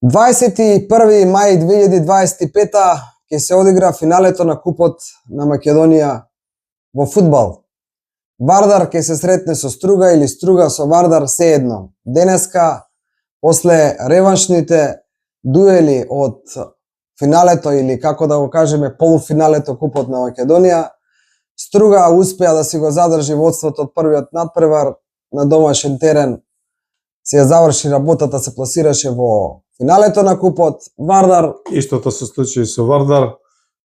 21 мај 2025 ќе се одигра финалето на Купот на Македонија во фудбал. Вардар ќе се сретне со Струга или Струга со Вардар, сеедно. Денеска, после реваншните дуели од финалето или како да го кажеме полуфиналето Купот на Македонија, Струга успеа да си го задржи водството од првиот надпревар на домашен терен. Се ја заврши работата, се пласираше во финалето на Купот. Вардар истото се случи и со Вардар.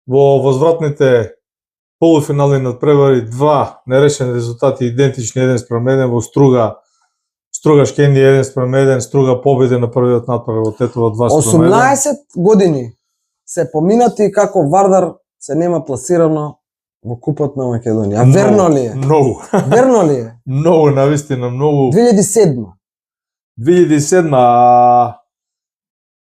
Во возвратните полуфинални надпревари два нерешени резултати идентични 1:1 во Струга Шкенди 1:1, Струга победи на првиот надпревар во Тетово 2:1. 18 години се поминати како Вардар се нема пласирано во Купот на Македонија. Верно ли е? Многу. Верно ли е? Многу, навистина, многу. 2007.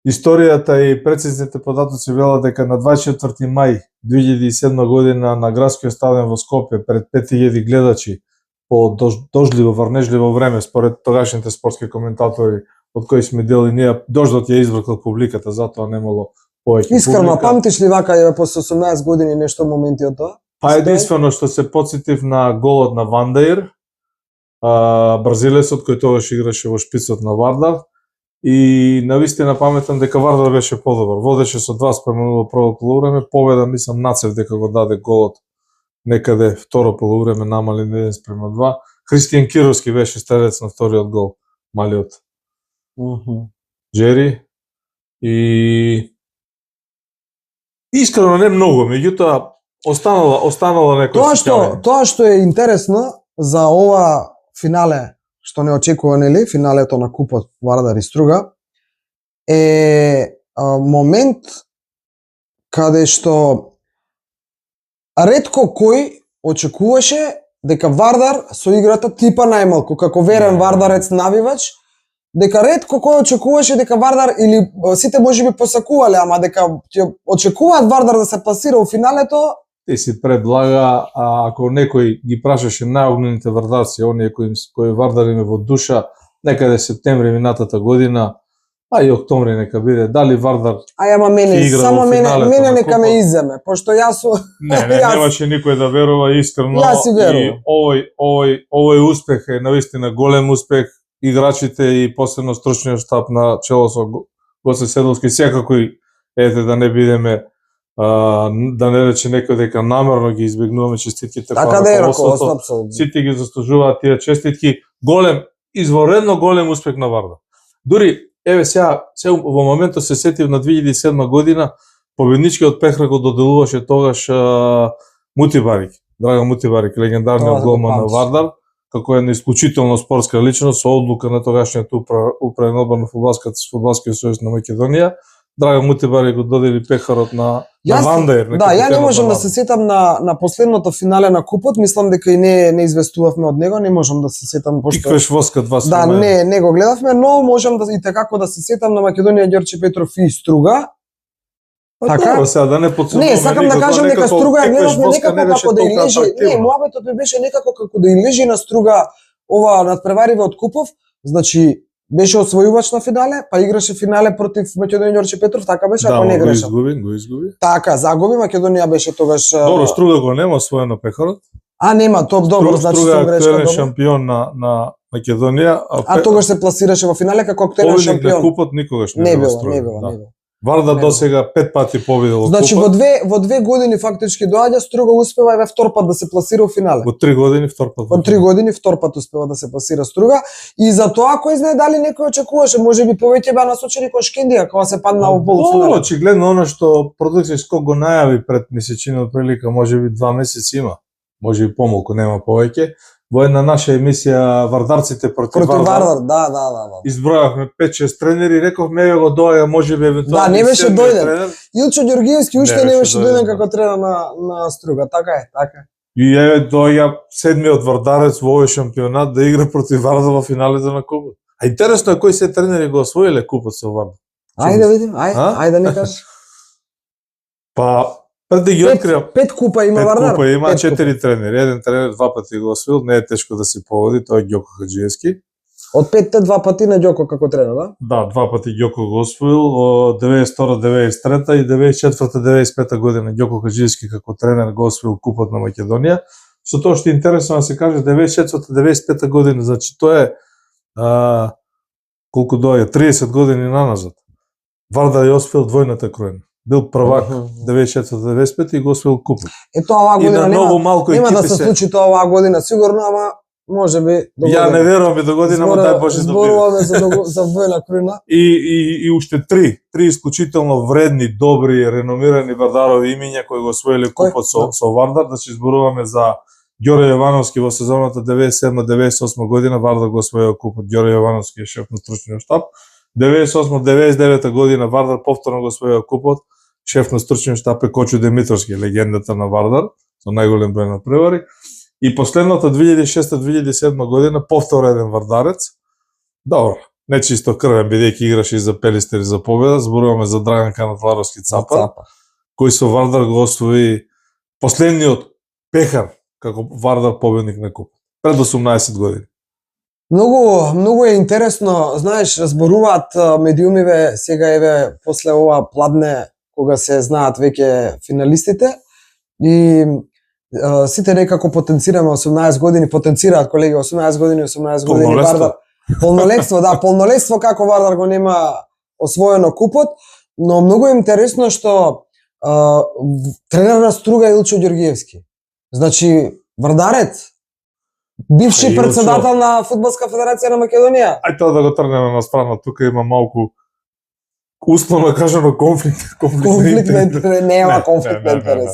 Историјата и прецизните податоци велат дека на 24 мај 2007 година на градскиот стадион во Скопје пред 5000 гледачи по дожливо, врнежливо време, според тогашните спортски коментатори од кои сме дел и ние, дождот ја извркал публиката, затоа немало повеќе публика. Искрено памтиш ли вака е после 18 години нешто моменти од тоа? Па единствено што се потсетив на голот на Вандаир, бразилецот кој тогаш играше во шпицот на Вардар, и навистина паметам дека Вардар беше подобар. Водеше со 2:0 во прво полувреме, победа мислам Нацев дека го даде голот некаде второ полувреме намален 1:2. Христијан Кировски беше стрелец на вториот гол, малиот. Джери и искрено не многу, меѓутоа останала некој Тоа што е интересно за ова финале што не очекува, нели, финалето на Купот Вардар и Струга, е момент каде што ретко кој очекуваше дека Вардар со играта типа најмалку, како верен вардарец навивач, дека ретко кој очекуваше дека Вардар, или сите можеби посакувале, ама дека ќе очекуваат Вардар да се пласира во финалето. Ти си предлага, ако некој ги прашаше најогнените вардарци, оние кои Вардар им е во душа, некаде септември минатата година, а и октомври нека биде, дали Вардар ама мене, само мене нека ме иземе, пошто јас немаше никој да верува искрено. Јас си верувам. И овој успех е навистина голем успех. Играчите и посебно стручниот штаб на чело со Гоце Седовски, секако да не бидеме да не рече некој дека намерно ги избегнуваме честитките. Така да е, апсолутно. Сите ги заслужуваат тие честитки. Голем, изворедно голем успех на Вардар. Дури, еве сега во моментот се сетив на 2007 година, победничкиот пехрак го доделуваше тогаш Мутибарик, Драган Мутибарик, легендарниот голман на Вардар, како една исклучително спортска личност со одлука на тогашниот управен одбор на Фудбалскиот сојуз на Македонија. Драган Мутибарик го додели пехарот на Вандаир. Да, ја не можам да се сетам на последното финале на Купот, мислам дека и не известувавме од него, не можам да се сетам пошто Пиквеш воска 2:1. Да, не го гледавме, но можам да и како да се сетам на Македонија Ѓорче Петров и Струга. Така, сега да не подсумуваме. Не, сакам да кажам дека Струга ја гледавме некако како да илежи. Не, муабетот ми беше некако како да илежи на Струга ова надпревариве од Купов, значи беше освојувач на финале, па играше финале против Македонија Ѓорче Петров, така беше, ако не грешам. Го изгуби. Така, загуби, Македонија беше тогаш. Добро, Струга го нема освоено пехарот. Нема, топ добро, значи Струга е актуелен шампион на Македонија, тогаш се пласираше во финале како актуелен шампион. Победник на Купот никогаш не бил Струга. Не било. Вардар досега 5 пати победил во Купот. Значи во две години фактички доаѓа, Струга успева еве втор пат да се пласира во финале. Во 3 години втор пат. Во 3 години втор пат успева да се пласира Струга, и за тоа кој знае дали некој очекуваше, можеби повеќе беа насочени кон Шкендија кога се падна во полуфинале. Очигледно она што продукција Скок го најави пред месечина прилика, можеби 2 месеци има. Можеби помалку, нема повеќе. Во една наша емисија Вардарците против Вардар. Да. Избројавме 5-6 тренери, рековме еве го доаѓа, можеби евентуално. Да, не беше дојден. Илчо Ѓоргиевски уште не беше дојден како тренер на Струга, така е. И еве доаѓа седмиот вардарец во овој шампионат да игра против Вардар во финалите на Купот. А интересно е кои се тренери го освоиле Купот со Вардар. Ајде да видим, ајде да не кажеш. Па пред да ги откриам. 5 купа има Вардар. 5 купа има, 4 тренери. Еден тренер 2 пати го освоил, не е тешко да се поводи, тоа е Ѓоко Хаџиевски. Од 5-те 2 пати на Ѓоко како тренер, да? Да, 2 пати Ѓоко го освоил, 92-93 и 94-95 година Ѓоко Хаџиевски како тренер го освоил купот на Македонија. Со тоа што е интересно да се каже 94-95 година, значи тоа е колку доаѓа 30 години наназад. Вардар ја освоил двојната кројна. Бил првак 94-95 и го освоил купот. Ето оваа И на година многу малку нема да екипи се случи тоа оваа година сигурно, ама можеби до Ја не верувам и до година, ама дај Боже да биде. Зборуваме за двојна кројна. И уште три исклучително вредни, добри, реномирани Вардарови имиња кои го освоиле купот со Вардар, значи зборуваме за Ѓоре Јовановски во сезоната 97-98 година, Вардар го освоил купот, Ѓоре Јовановски е шеф на стручниот штаб. 98-99 година Вардар повторно го освоил купот, шеф на стручниот штаб е Кочо Димитровски, легендата на Вардар, со најголем број надпревари. И последната 2006-2007 година повторно еден вардарец. Добро, не чисто крвен, бидејќи играше и за Пелистер и за победа, зборуваме за Драган Канатларовски Цапар, кој со Вардар го освои последниот пехар како Вардар победник на куп, пред 18 години. Многу е интересно, знаеш, разборуваат медиумиве сега еве после ова пладне кога се знаат веќе финалистите и сите некако потенцираме 18 години, потенцираат колеги 18 години Вардар. Полнолетство, да, полнолетство како Вардар го нема освоено купот, но многу е интересно што тренер на Струга е Илчо Ѓоргиевски. Значи, Вардарец, бивши председател на Фудбалска федерација на Македонија. Ај тоа да го тргнеме на страна, тука има малку условно кажано конфликт на интерес. Нема конфликт на интерес.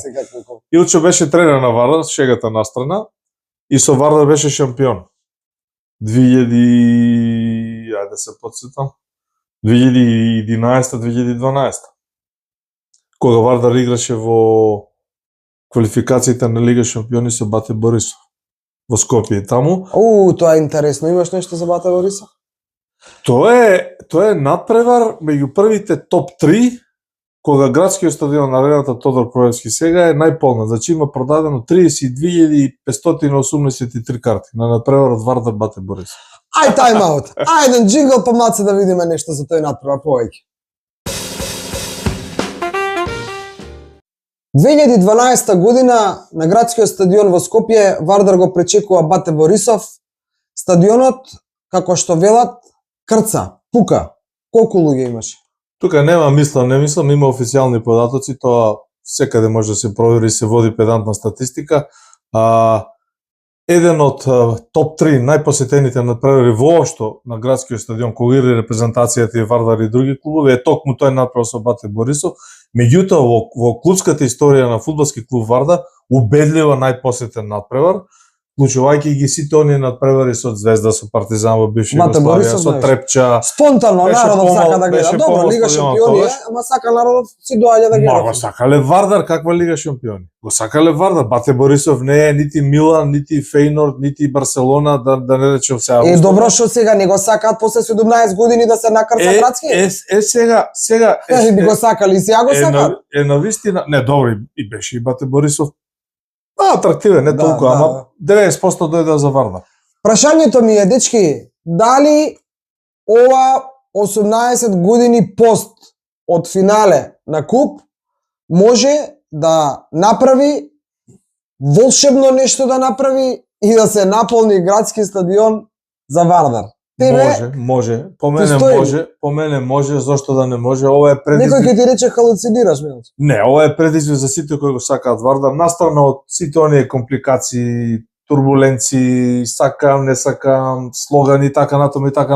Илчо беше тренер на Вардар, шегата на страна, и со Вардар беше шампион. 2000, се подсетам, 2011-2012. Кога Вардар играше во квалификациите на Лига шампиони со Бате Борисов во Скопје таму. Тоа е интересно. Имаш нешто за Бате Борисов? Тоа е надпревар меѓу првите топ 3, кога градскиот стадион на арената Тодор Проевски сега е најполна. Значи има продадено 32.583 карти на надпреварот Вардар Бате Борисов. Ај тајм-аут. Ајден джингл па маце да видиме нешто за тој надпревар повеќе. 2012 година на градскиот стадион во Скопје Вардар го пречекува Бате Борисов. Стадионот, како што велат, крца, пука. Колку луѓе имаше? Тука нема не мислам, има официјални податоци, тоа секаде може да се провери, се води педантна статистика. Еден од топ 3 најпосетените надпревари воопшто на градскиот стадион, кога игра репрезентацијата и Вардар и други клубови, е токму тој надпревар со Бате Борисов. Меѓутоа, во клубската историја на фудбалски клуб Вардар, убедливо најпосетен надпревар, вклучувајќи ги сите оние надпревари со Звезда, со Партизан во бивша Југославија, со Трепча. Спонтано народот сака да гледа. Добро, Лига шампиони, ама сака народот си доаѓа да гледа. Го сакале Вардар, каква Лига шампиони? Го сакале Вардар. Бате Борисов не е нити Милан, нити Фейнорд, нити Барселона, да не речем сега. Добро што сега не го сакаат после 17 години да се накрца градски. Сега би го сакали, сега го сакаат. На вистина, не, добро, и беше и Бате Борисов. Атрактивен, не толку, ама 90% дојде за Вардар. Прашањето ми е, дечки, дали ова 18 години пост од финале на куп може да направи волшебно нешто да направи и да се наполни градски стадион за Вардар? Може. По мене може, зошто да не може? Ова е предизвик. Некој ќе ти рече халуцинираш, Милчо. Не, ова е предизвик за сите кои го сакаат Вардар, настрана од сите оние компликации, турбуленции, сакам, не сакам, слогани и така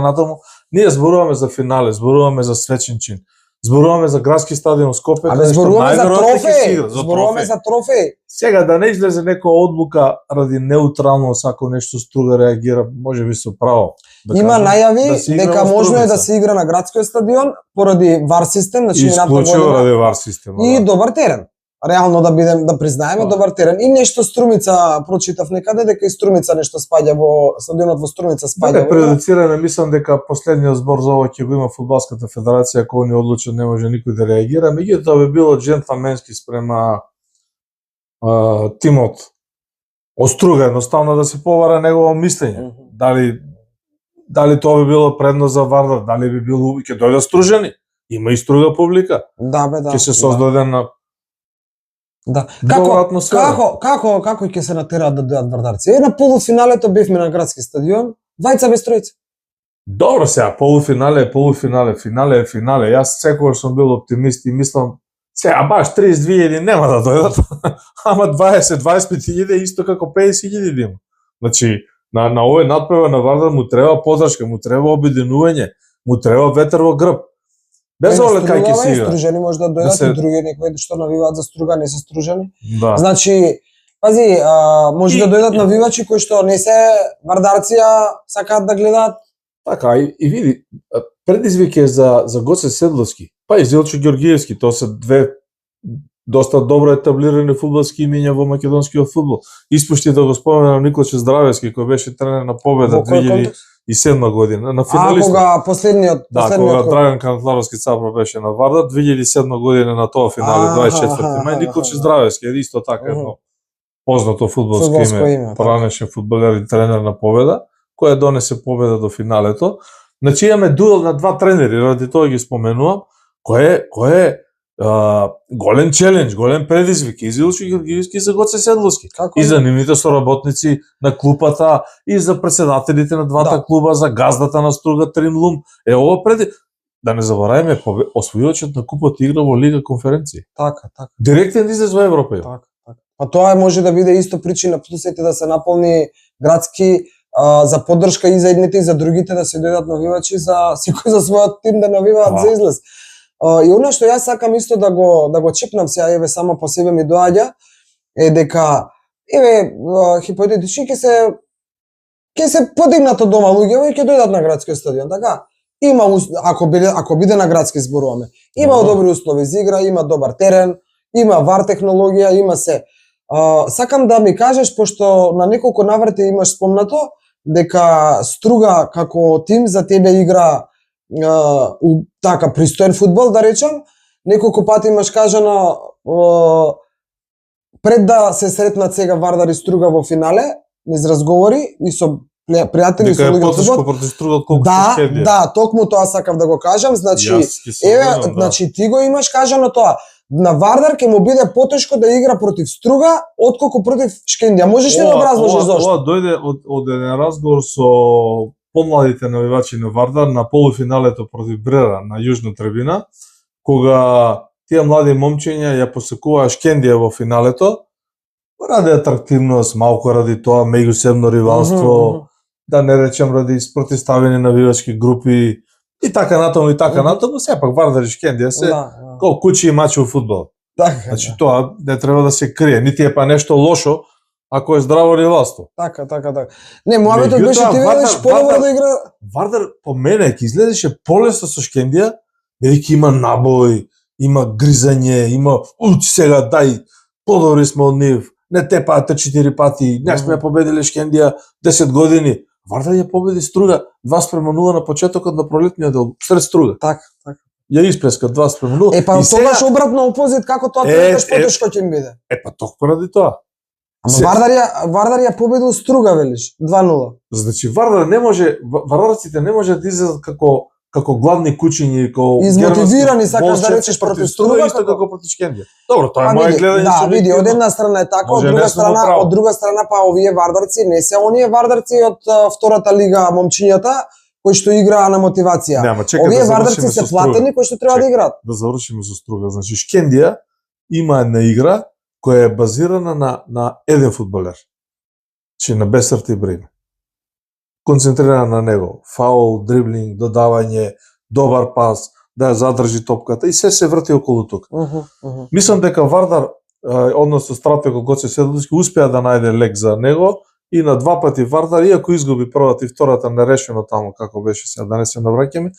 натаму. Ние зборуваме за финале, зборуваме за свечен чин. Зборуваме за градски стадион Скопје, каде што најверојатно зборуваме за трофеи. Сега да не излезе некоја одлука ради неутрално сако нешто Струга реагира, можеби со право. Има најави дека можно е да се игра на градскиот стадион поради VAR систем, значи исклучиво ради VAR систем. И добар терен. Реално да признаеме добар терен. И нешто Струмица прочитав некаде дека и Струмица нешто спаѓа во стадионот во Струмица спаѓа. Дека предуцираме, мислам дека последниот збор за ова ќе го има Фудбалската федерација, ако они одлучат не може никој да реагира, меѓутоа би било джентламенски спрема тимот Оструга едноставно да се повара негово мислење. Дали дали тоа би било предност за Вардар, дали би било ќе дојдат Стружани. Има и Струга публика. Да, бе, да. Ќе се создаде на Да. добра атмосфера. Како ќе се натераат да дојдат вардарци? На полуфиналето бевме на градски стадион, двајца без тројца. Добро сега, полуфинале е полуфинале, финале е финале. Јас секогаш сум бил оптимист и мислам, сега баш 32.000 нема да дојдат, ама 20-25.000 исто како 50.000 има. Значи, на овој надпревар на Вардар му треба поддршка, му треба обединување, му треба ветер во грб. Без оглед кај ќе се игра. Стружани може да дојдат и други некои што навиваат за Струга не се Стружани. Да. Значи, пази, може да дојдат навивачи кои што не се вардарци, а сакаат да гледаат. Така, и види, предизвик е за Гоце Седловски, па и Зелчо Ѓоргиевски, тоа се две доста добро етаблирани фудбалски имиња во македонскиот фудбал. Испушти да го споменам Николче Здравевски, кој беше тренер на Победа 2007 година, на финалист. Кога последниот кога Драган Канатларовски Цапра беше на Вардар 2007 година на тоа финале 24 мај, Николче Здравевски е исто така едно познато фудбалско име, поранешен фудбалер и тренер на Победа, кој донесе победа до финалето. Значи имаме дуел на два тренери, ради тоа ги споменувам, кој е голем челендж, голем предизвик и за Илчо Ѓоргиевски и за Гоце Седловски. И за нивните соработници на клупата, и за председателите на двата клуба, за газдата на Струга Трим Лум. Ова да не забораваме, освојачот на купот игра во Лига конференција. Така. Директен излез во Европа. Така. Па тоа може да биде исто причина плюсите да се наполни градски за поддршка и за едните и за другите да се дојдат навивачи за секој за својот тим да навиваат за излез. И она што јас сакам исто да го чепнам сега, еве само по себе ми доаѓа, е дека хипотетички ќе се подигнат од дома луѓе и ќе дојдат на градскиот стадион, така? Има ако биде на градски зборуваме. Има добри услови за игра, има добар терен, има вар технологија, има се. Сакам да ми кажеш, пошто на неколку наврати имаш спомнато дека Струга како тим за тебе игра така пристоен фудбал, да речам, неколку пати имаш кажано пред да се сретнат сега Вардар и Струга во финале, низ разговори и со пријатели со луѓе од фудбал. Да, токму тоа сакав да го кажам, значи значи ти го имаш кажано тоа. На Вардар ќе му биде потешко да игра против Струга отколку против Шкендија. Можеш ли да образложиш зошто? Ова дојде од еден разговор со помладите навивачи на Вардар на полуфиналето против Брера на Јужна Трибина, кога тие млади момчиња ја посекуваа Шкендија во финалето, ради атрактивност, малку ради тоа меѓусебно ривалство, да не речем ради спротивставени навивачки групи и така натаму, сепак Вардар и Шкендија се како кучи и мачи во фудбал. Значи тоа не треба да се крие, нити е па нешто лошо ако е здраво ривалство. Така. Не, муабетот беше ти видиш подобро да игра. Вардар по мене ќе изгледаше полесно со Шкендија, бидејќи има набој, има гризање, има сега дај подобри сме од нив, не тепаат 4 пати, не сме победиле Шкендија 10 години. Вардар ја победи Струга 2:0 на почетокот на пролетниот дел сред Струга. Така. Ја исплеска 2:0. Па тогаш обратно опозит како тоа потешко ќе им биде. Па токму ради тоа. Ама Вардар ја победил Струга, велиш, 2:0. Значи вардарците не може да излезат како гладни кучиња, како измотивирани, сакаш да речеш против Струга, исто како против Шкендија. Добро, тоа е моје гледање. Да, види, од една страна е така, од друга страна па овие вардарци не се оние вардарци од втората лига момчињата кои што играа на мотивација. Овие вардарци се платени кои што треба да играат. Да завршиме со Струга. Значи Шкендија има една игра која е базирана на еден фудбалер. Че на Бесарт и Брим. Концентрирана на него. Фаул, дриблинг, додавање, добар пас, да ја задржи топката и се врти околу тука. Мислам дека Вардар, односно стратегот Гоце Седловски, успеа да најде лек за него и на два пати Вардар, иако изгуби првата и втората нерешено таму како беше сега, да не се навраќаме,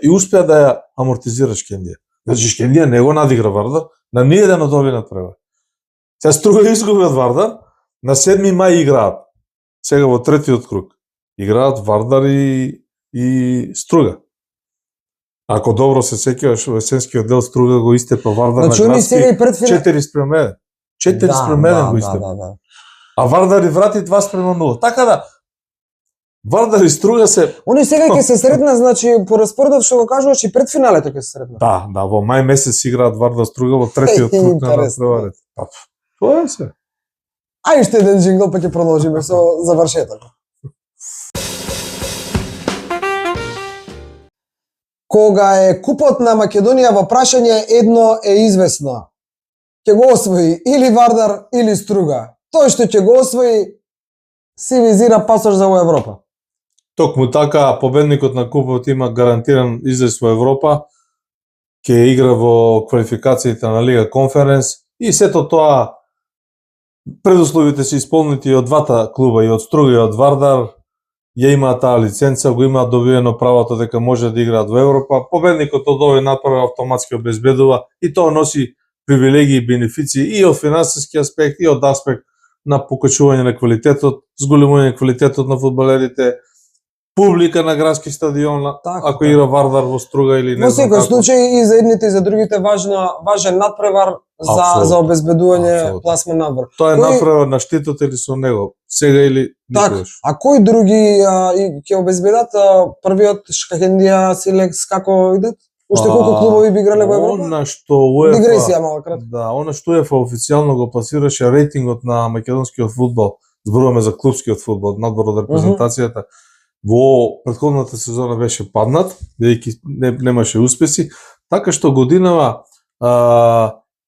и успеа да ја амортизира Шкендија. Значи Шкендија не го надигра Вардар на ниеден од овие надпревари. Сега Струга изгуби од Вардар, на 7 мај играат. Сега во третиот круг играат Вардар и Струга. Ако добро се сеќаваш во есенскиот дел, Струга го истепа Вардар на градски 4:1. 4:1 го истепа. А Вардар и врати 2:0. Така да, Вардар и Струга се Они сега ќе се сретна, значи по распоредот што го кажуваш и пред финалето ќе се сретна. да, во мај месец играат Вардар Струга во третиот круг на Интересно. надпреварите. Па, тоа е се. А уште еден джингл па ќе продолжиме со завршеток. Кога е купот на Македонија во прашање, едно е известно. Ќе го освои или Вардар или Струга. Тој што ќе го освои си визира пасош за во Европа. Токму така, победникот на купот има гарантиран излез во Европа, ќе игра во квалификациите на Лига Конференс и сето тоа предусловите се исполнети од двата клуба, и од Струга и од Вардар, ја имаат таа лиценца, го имаат добиено правото дека може да играат во Европа. Победникот од овој натпревар автоматски обезбедува и тоа носи привилегии и бенефиции и од финансиски аспект и од аспект на покачување на квалитетот, зголемување на квалитетот на фудбалерите, публика на градски стадион, Така, ако игра Вардар во Струга или не Во знам секој како. случај и за едните и за другите важен надпревар за обезбедување Апсолутно. пласман надвор. Тоа е Кој- направен на штитот или со него, сега или Така, никогаш. а кои други и ќе обезбедат првиот Шкахендија, Силекс, како идат? Уште колку клубови би играле во Европа? Она што УЕФА, Дигресија мала кратко. да, она што УЕФА официјално го пласираше рейтингот на македонскиот фудбал, зборуваме за клупскиот фудбал, надвор од репрезентацијата, во претходната сезона беше паднат, бидејќи немаше успеси, така што годинава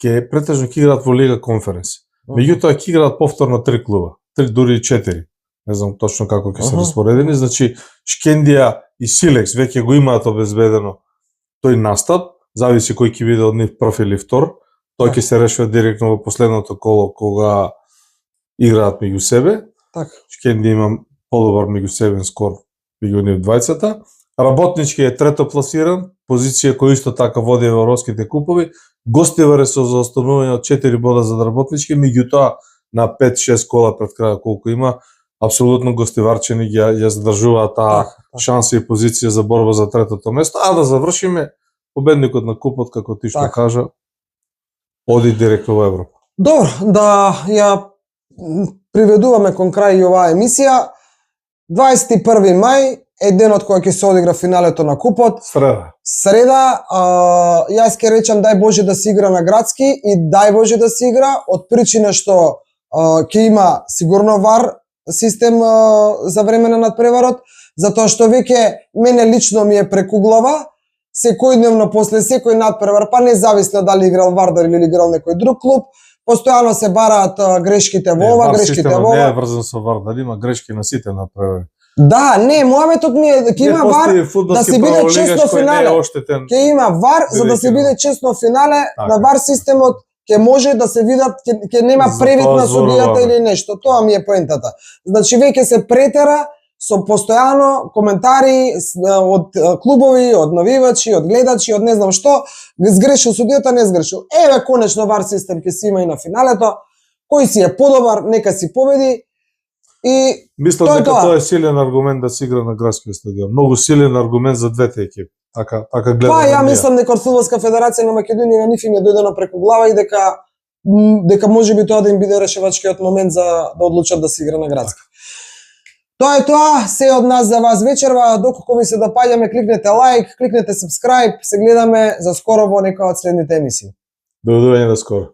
ќе претежно ќе играат во Лига Конференс. Меѓутоа ќе играат повторно 3 клуба, 3 дури и 4. Не знам точно како ќе се распоредени, значи Шкендија и Силекс веќе го имаат обезбедено тој настап, зависи кој ќе биде од нив прв или втор. Тој ќе се решува директно во последното коло кога играат меѓу себе. Така. Шкендија има подобар меѓусебен скор меѓу нив двајцата. Работнички е трето пласиран, позиција која исто така води европските купови. Гостивар е со заостанување од 4 бода за Работнички, меѓутоа на 5-6 кола пред крај колку има, апсолутно гостиварчени ја задржуваат таа шанса и позиција за борба за третото место, а да завршиме победникот на купот, како ти што кажа, оди директно во Европа. Добро, да ја приведуваме кон крај и оваа емисија. 21 мај е денот кога ќе се одигра финалето на купот. Среда, јас ќе речам дај Боже да се игра на градски и дај Боже да се игра од причина што ќе има сигурно вар систем за време на надпреварот, затоа што веќе мене лично ми е преку глава, секојдневно после секој надпревар, па независно дали играл Вардар или играл некој друг клуб, постојано се бараат грешките во ова, грешките во ова. Не е врзан со Вардар, има грешки на сите надпревари. Да, не, мојаметот ми е дека има вар да се биде честно финале. Ќе има вар за да се биде честно финале, на вар системот ќе може да се видат, ќе нема превид на судијата или нешто. Тоа ми е поентата. Значи веќе се претера со постојано коментари од клубови, од навивачи, од гледачи, од не знам што, сгрешил судијата, не сгрешил. Еве конечно вар систем ќе си има и на финалето. Кој си е подобар, нека си победи. И мислам дека тоа е силен аргумент да се игра на градскиот стадион. Многу силен аргумент за двете екипи. Така гледам. Па ја мислам дека од Фудбалска федерација на Македонија на нив им е дојдено преку глава и дека можеби тоа да им биде решавачкиот момент за да одлучат да се игра на градски. Тоа е тоа, се од нас за вас вечерва. Доколку ви се допаѓаме, кликнете лайк, кликнете subscribe, се гледаме за скоро во некоја од следните емисии. До видување до скоро.